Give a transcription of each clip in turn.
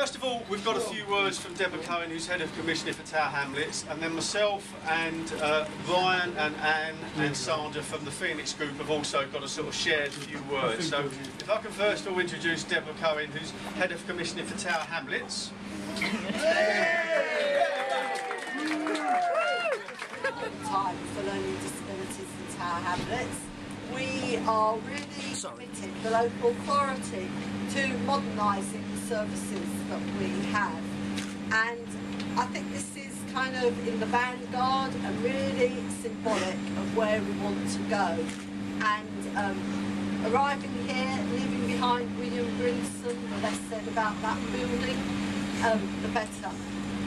first of all, we've got a few words from Deborah Cohen, who's Head of Commissioning for Tower Hamlets, and then myself and Ryan and Anne and Sandra from the Phoenix Group have also got a sort of shared few words. So if I can first of all introduce Deborah Cohen, who's Head of Commissioning for Tower Hamlets. Time for learning disabilities in Tower Hamlets. We are really committed, the local authority, to modernising the services that we have, and I think this is kind of in the vanguard and really symbolic of where we want to go. And arriving here, leaving behind William Brinson, the less said about that building, the better.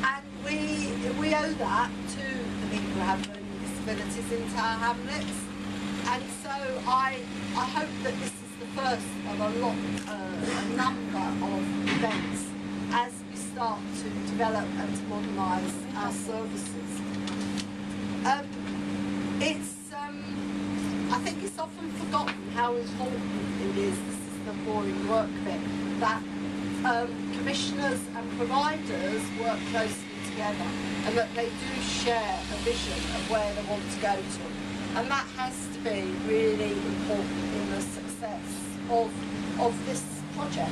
And we owe that to the people who have learning disabilities in Tower Hamlets. And so I hope that this is the first of a number of events as we start to develop and to modernise our services. I think it's often forgotten how important it is, this is the boring work bit, that commissioners and providers work closely together and that they do share a vision of where they want to go to. And that has to be really important in the success of this project.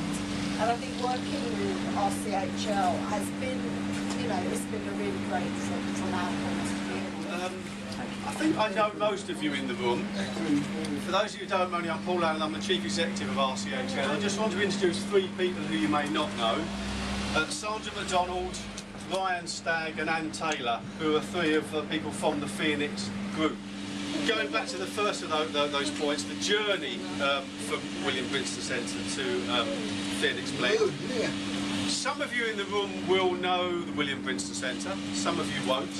And I think working with RCHL has been, you know, it's been a really great from our point of view. I think I know most of you in the room. For those of you who don't know me, I'm Paul Allen, I'm the Chief Executive of RCHL. I just want to introduce three people who you may not know. Sandra McDonald, Ryan Stagg and Anne Taylor, who are three of the people from the Phoenix Group. Going back to the first of those points, the journey from William Brinson Centre to Phoenix Blend. Some of you in the room will know the William Brinson Centre, some of you won't.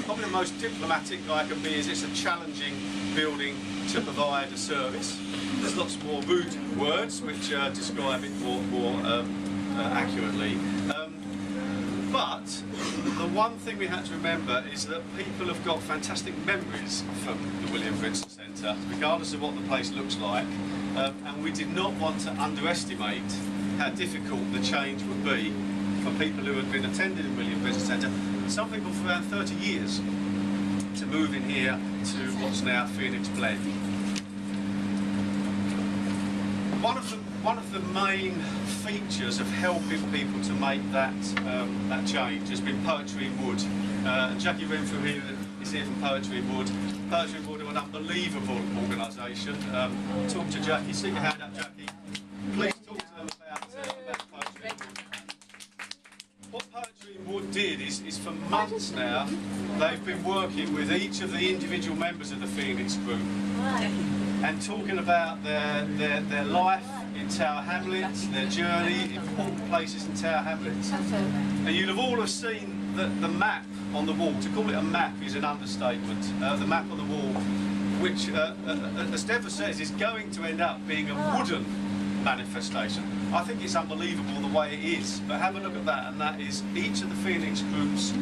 Probably the most diplomatic I can be is it's a challenging building to provide a service. There's lots more rude words which describe it more accurately. But the one thing we have to remember is that people have got fantastic memories from the William Brinson Centre, regardless of what the place looks like, and we did not want to underestimate how difficult the change would be for people who had been attending the William Brinson Centre, some people for around 30 years, to move in here to what's now Phoenix Blend. One of the main features of helping people to make that change has been Poetry in Wood. And Jackie Renfrew here is here from Poetry in Wood. Poetry in Wood are an unbelievable organisation. Talk to Jackie, stick your hand up, Jackie. Please talk to them about Poetry in Wood. What Poetry in Wood did is for months now, they've been working with each of the individual members of the Phoenix Group and talking about their life in Tower Hamlets, their journey, important places in Tower Hamlets. And you'll have all seen the map on the wall. To call it a map is an understatement. The map on the wall, which, as Deborah says, is going to end up being a wooden manifestation. I think it's unbelievable the way it is, but have a look at that, and that is each of the Phoenix Group's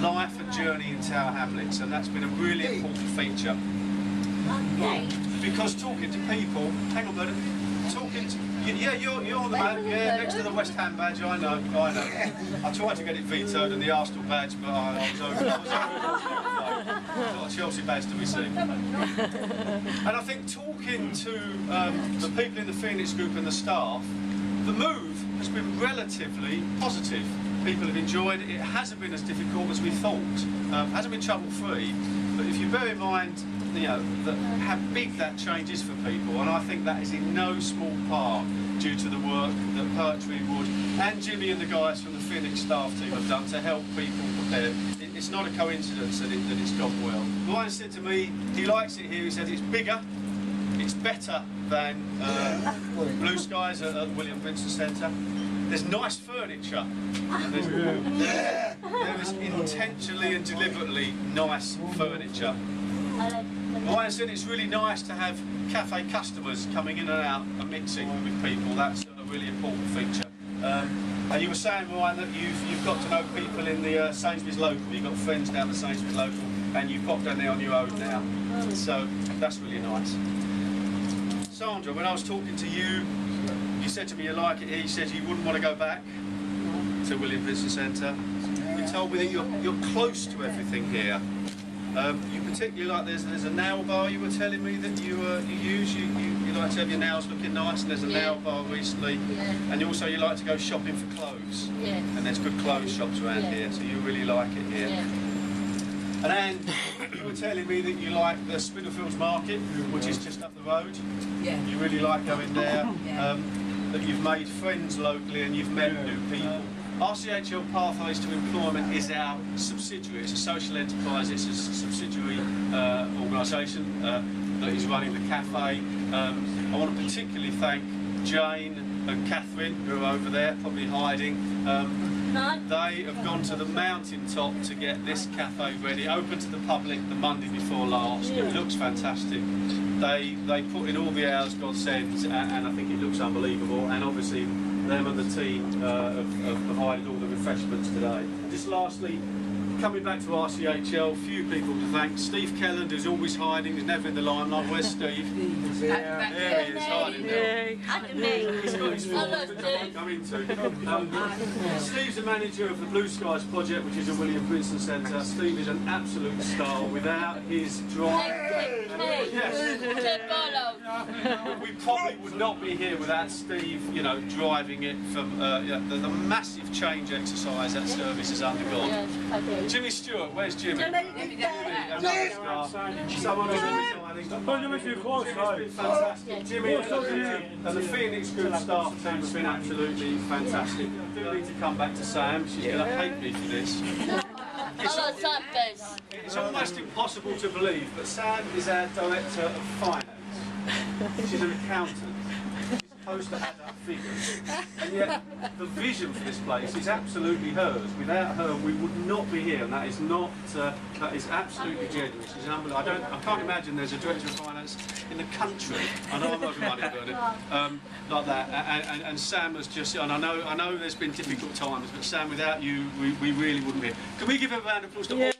life and journey in Tower Hamlets, and that's been a really important feature. Because talking to people, hang on a minute, talking to, yeah, you're on the man, yeah, next to the West Ham badge, I know. I tried to get it vetoed and the Arsenal badge, but I was over. Got a Chelsea badge to receive. And I think talking to the people in the Phoenix Group and the staff, the move has been relatively positive. People have enjoyed it. It hasn't been as difficult as we thought. It hasn't been trouble-free, but if you bear in mind, you know, how big that change is for people, and I think that is in no small part due to the work that Poetry in Wood and Jimmy and the guys from the Phoenix staff team have done to help people prepare. It's not a coincidence that it's gone well. Ryan said to me, he likes it here, he said it's bigger, it's better than Blue Skies at William Brinson Centre. There's nice furniture. There is intentionally and deliberately nice furniture. Ryan said it's really nice to have cafe customers coming in and out and mixing with people. That's a really important feature. And you were saying, Ryan, that you've got to know people in the Sainsbury's local. You've got friends down the Sainsbury's local, and you've popped down there on your own now. So that's really nice. Sandra, when I was talking to you, You said to me you like it here. You said you wouldn't want to go back to William Business Centre. You told me that you're close to everything here. You particularly like there's a nail bar. You were telling me that you use. You like to have your nails looking nice, and there's a nail bar recently. And also you like to go shopping for clothes. And there's good clothes shops around here, so you really like it here. And then you were telling me that you like the Spitalfields Market, which is just up the road. You really like going there. That you've made friends locally and you've met new people. RCHL Pathways to Employment is our subsidiary. It's a social enterprise. It's a subsidiary organisation that is running the cafe. I want to particularly thank Jane and Catherine, who are over there, probably hiding. They have gone to the mountaintop to get this cafe ready, open to the public the Monday before last. It looks fantastic. They put in all the hours God sends, and I think it looks unbelievable. And obviously, them and the team have provided all the refreshments today. Just lastly, coming back to RCHL, few people to thank. Steve Kelland, who's always hiding, he's never in the limelight. Where's Steve? There he is, hiding there. He's got his form that I won't come into. Steve's the manager of the Blue Skies project, which is a William Princeton Centre. Steve is an absolute star. Without his drive, we probably would not be here without Steve, driving it from the massive change exercise that service has undergone. Jimmy Stewart, where's Jimmy? Someone who's been fantastic. Jimmy and the Phoenix Group staff team have been absolutely fantastic. I do need to come back to Sam. She's going to hate me for this. It's almost impossible to believe, but Sam is our Director of Finance. She's an accountant. She's supposed to add up figures. And yet, the vision for this place is absolutely hers. Without her, we would not be here, and that is not, that is absolutely genuine. She's an unbelievable. I can't imagine there's a Director of Finance in the country. I know I'm not money, Bernard. Like that, and Sam has just, and I know there's been difficult times, but Sam, without you, we really wouldn't be here. Can we give a round of applause to all